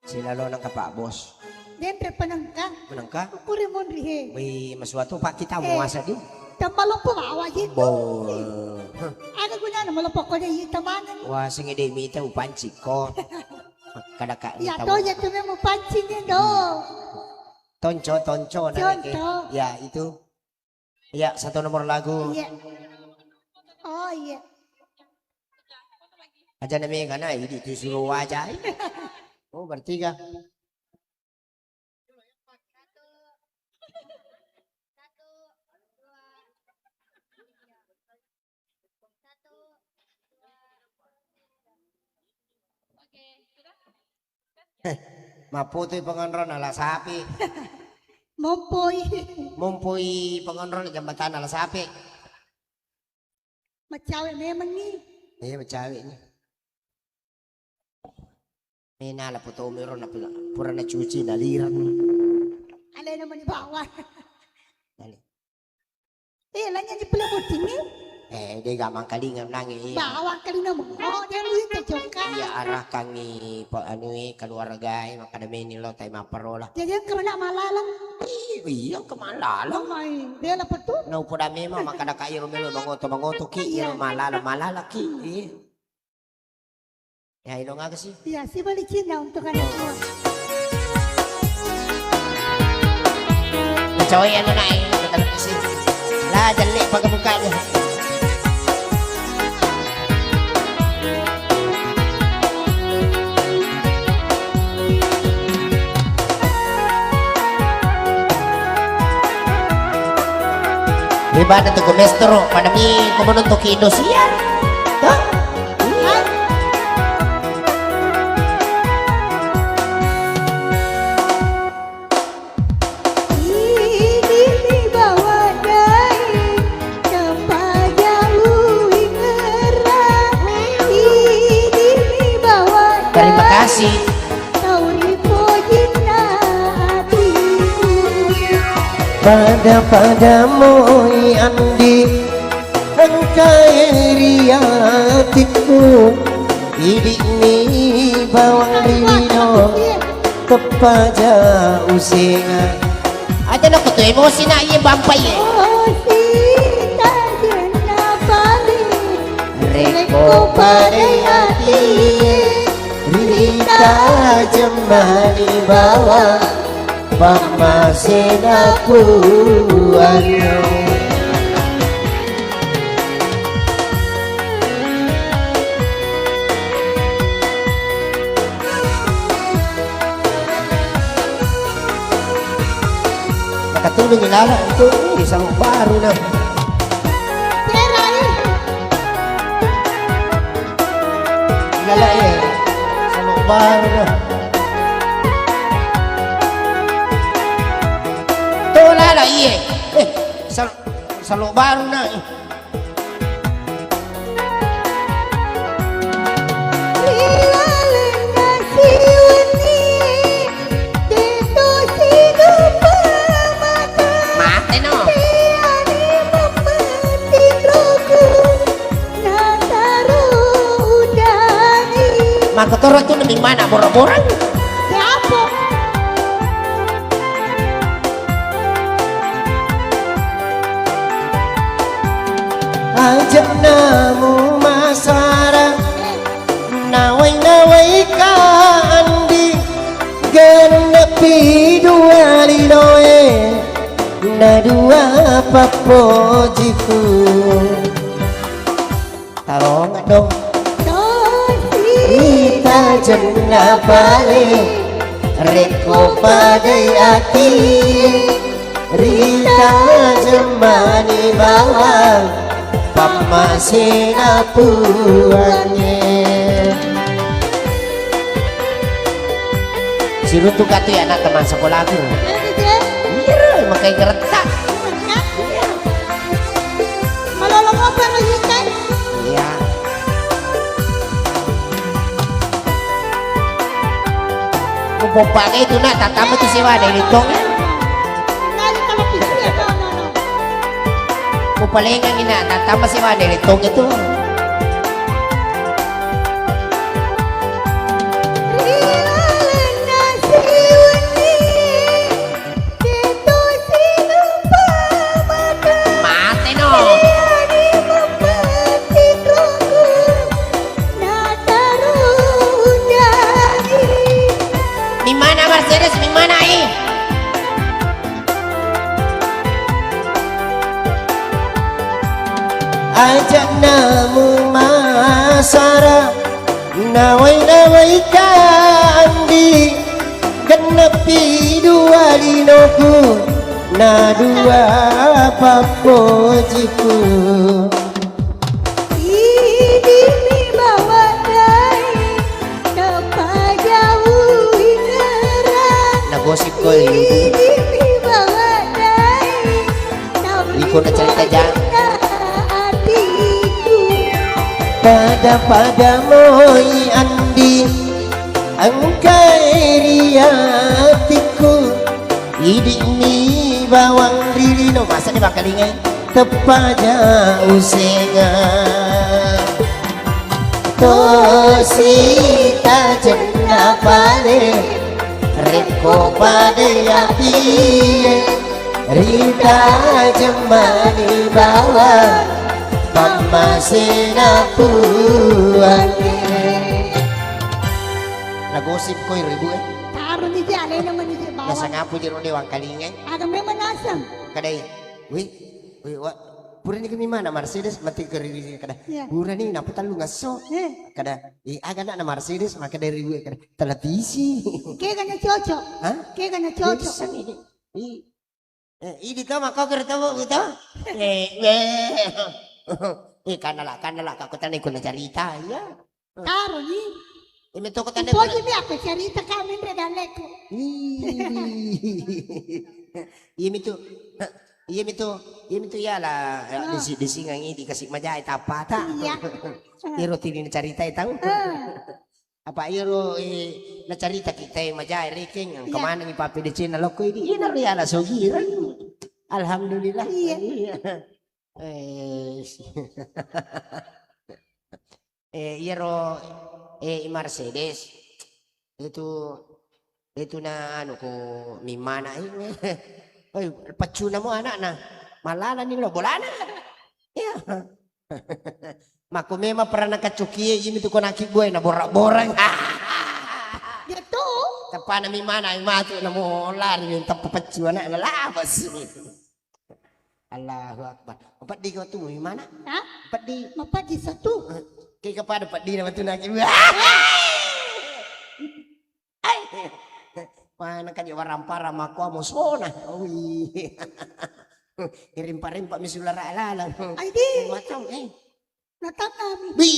Sila lo ng Pak Bos. Dempre panangka. Menang ka? Puri mon rihe. May masuato pa kita mo asa di. Tamalo po awa dito. Bo. Aga guna na malo ko na yitamanan. Wah sing ide mita upanci ko. Kada ka Ya to ya tu mo pancing do. Tonco na ke. Contoh. Ya itu. Ya satu nomor lagu. Iya. Oh iya. Aja namanya kana ini disuruh wajah. Oh bertiga. Maputoy pangonron ala sapi. Mompoy. Mumpui pangonron jambatan ala sapi. Macawe memang ni. Iya macawi ni. May nala po to meron na pura na cuci naliran. Alay naman ni bawah. Dali. Lanya di pula puting ni. Dia gamang kalingam nangi. Bawah kali nama. Oh dia lu itu joka. Iya arah kangi keluarga makadami nilo tay maparola. Jadi kemana malalang. Iya kemalala. Mamay. Dia lah petu. No po dami ma makada kairo melo mangoto ki iro malala ki. Ya ilo nga kasi. Ya si balikin na untuk anak mo. Nacoy ano na eh. Nagkatalang kasi. Lah dali pagkabuka niya. Iba na to gumestro. Padami kumunong to kinos yan. Hah? Terima kasih. Padamu Andi engkai riatiku ini bawang rino kepada usingan aja nak tu emosi nak ye bampai ye reko pada hati rita jemani bawah pamasena puanyo nakatulong yung lala ito isang baro na lala eh isang baro na lala iya salo baru na mati no maka toro itu lebih mana borong-borong ajak namu masara nawai ka andi genepi dua lidoe na dua papojiku tarong dong kita jenna balik reko padai hati Rita jemani bawang pamasina puannya si Rutu katu ya anak teman sekolahku iya makai geretak malolong apa lagi kan iya kupopake itu nak tatama tu sewa dari tongnya kupalingan ina tatama sewa dari tong itu ajak namu masara nawai ka andi genepi dua linoku na dua papojiku Ini bawa dai kepada wingeran. na gosip ko yun Ini bawa dai Iko na cerita dyan. hatiku. pada moy andi ang kairiatiku idi mi bawang rilino masa di bakalingan tepaja usenga tosita jenna pale reko pade api rita jemani bawa pamasena puane nagosip ko yung ribu Taruh ni dia, lain naman ni dia nasa bawa. nga po di ron iwang kalingay Agak memang asam. kadai wi pura ni kami mana Mercedes mati keriri kada Ya. pura ni naputan lu ngaso kada aga na Mercedes maka dari ribu kada televisi Kaya kena cocok. Hah? Kaya kena cocok. Bisa ini ini kau maka kereta gitu kanala kako tanay ko na cerita ya Taruh ni. ini to ko tanay Ipo ko ni aku cerita kami redaleko. Iya itu ya lah di singang ini dikasih majai tapata Iya. iro tini na cerita tahu apa iro na cerita kita majai reking ang Iya. kemana ni papi di Cina loko ini ina riala sogira alhamdulillah Iya. iro Mercedes itu na ano ko mimana Oy, pacuna mo anak na. Malala ni lo bola na. Ya. Makumema para nakachukie yimi tu ko nakibwe na bora-bora. Gitu. Tapa na mimana ay matu na mo lari yung tapa pacuna na labas. Allahu akbar. Empat di ko tu mimana? Hah? Empat di. Mapa di satu. Kay kapada empat di na batu nakibwe. Ay. Mana kan warampara mako mo sona. Uy. Irimpa-rimpa mi sulara alala. Ay di. Macam Natang kami. Bi.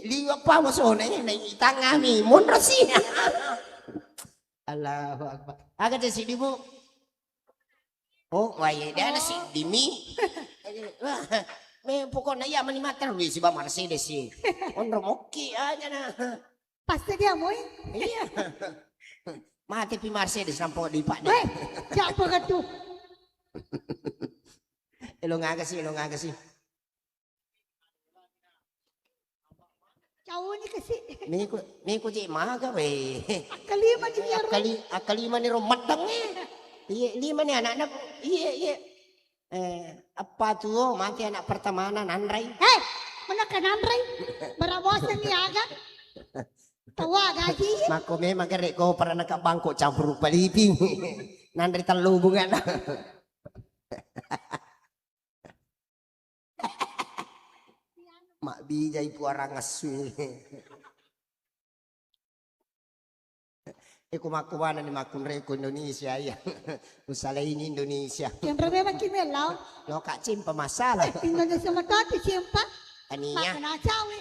Liwa pa mo sona naitang ami monro siya. Allahu akbar. Aga de sidi mo. Oh, why da na si Dimi. May pokok na yaman ni matan si ba Mercedes si. Onro moki aja na. Pasti dia moy. Iya. Mati pi Mercedes nampo di pak. Weh, siapa ka tu? Ilong aga sih. Jauh ni kasi. Miko ji maga we. Kalima di niya ro. Akalima ni romadang Iya, lima ni anak-anak. Iya. Apa tuh mati anak pertama nanray. Hei, mana ka nanray? Barawasan ni agak. Tawa gaji. Mako me magare ko para nakabangko campur paliping. Nanray talubungan. Mak bijay po arang aswi. Kumakuha na ni makunre ko Indonesia ya. Usala ini Indonesia. Siyempre memang kinelaw. Lo kacim pemasalah. Indonesia matati siyempre. Aninya. Makanacawi.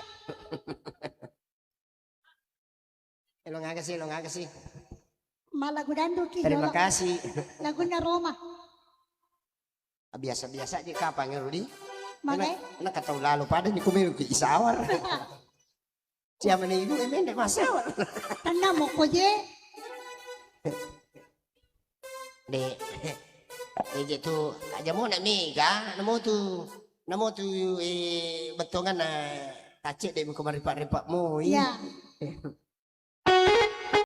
Lo nga kasi. Malagudando ki. Terima kasih. Laguna Roma. Biasa-biasa di kapang Rudi. Magay. Nakataw lalo pa din kumiro ki isawar. Siya man ibu emende masawar. Tanda mo ko je. De. Gitu aja mo na miga, namo tu betongan na tacik de mo kumaripa-ripa mo. Ya.